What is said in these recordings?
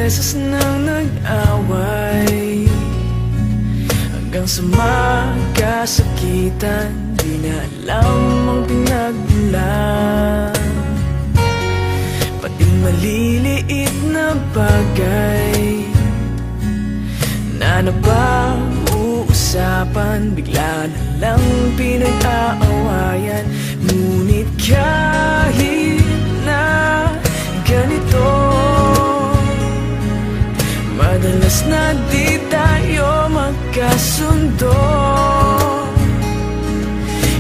beses nang nag-away, hanggang sa magkasakitan. Di na alam ang pinagmulan, pati maliliit na bagay na napag-uusapan, bigla na lang pinag-aawayan. Ngunit kahit na ganito, madalas na di tayo magkasundo.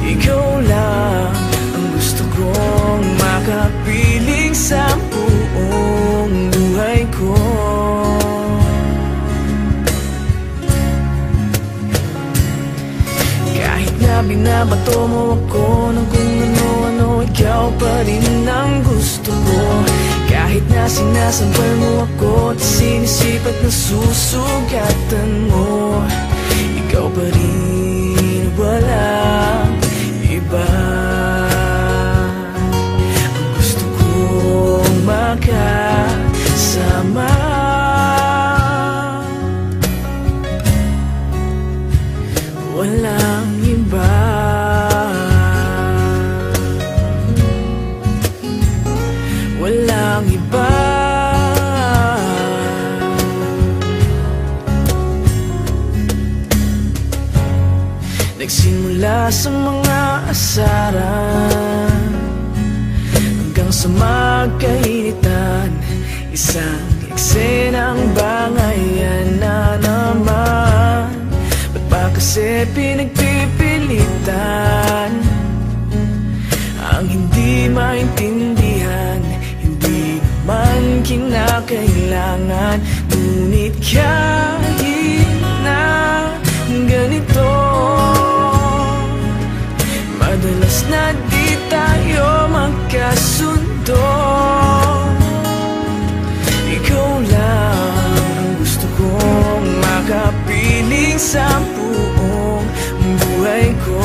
Ikaw lang ang gusto kong makapiling sa buong buhay ko. Kahit na binabato mo ako ng kung ano-ano, ikaw pa rin ang gusto ko. Kahit na sinasampal mo ako at sinisipat na susugatan mo, ikaw pa rin, walang iba. Ang gusto kong makasama, walang iba. Walang iba. Nagsimula sa mga asaran hanggang sa magkainitan, isang eksenang bangayan na naman. Ba't ba kasi pinagpipilitan ang hindi maintindihan? Hindi naman kinakailangan. Ngunit kahit na ganito, madalas na di tayo magkasundo. Ikaw lang ang gusto kong makapiling sa buong buhay ko.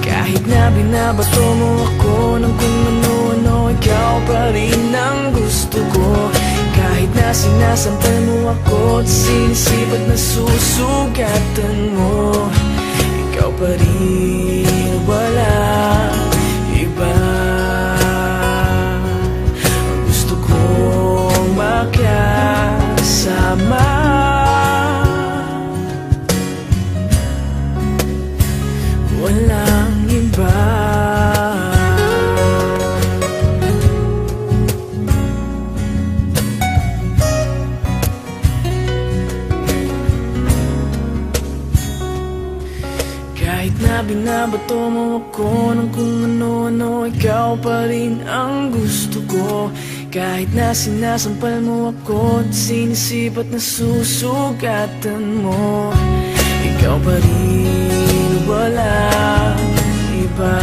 Kahit na binabato mo ako ng kung ano-ano, ikaw pa rin ang gusto ko. Kahit na sinasampal mo ako at sinisipat na susugatan mo, ikaw pa rin, walang iba. Ang gusto kong makasama, walang iba. Kahit na binabato mo ako ng kung ano-ano, ikaw pa rin ang gusto ko. Kahit na sinasampal mo ako at sinisipat na susugatan mo, ikaw pa rin, walang iba.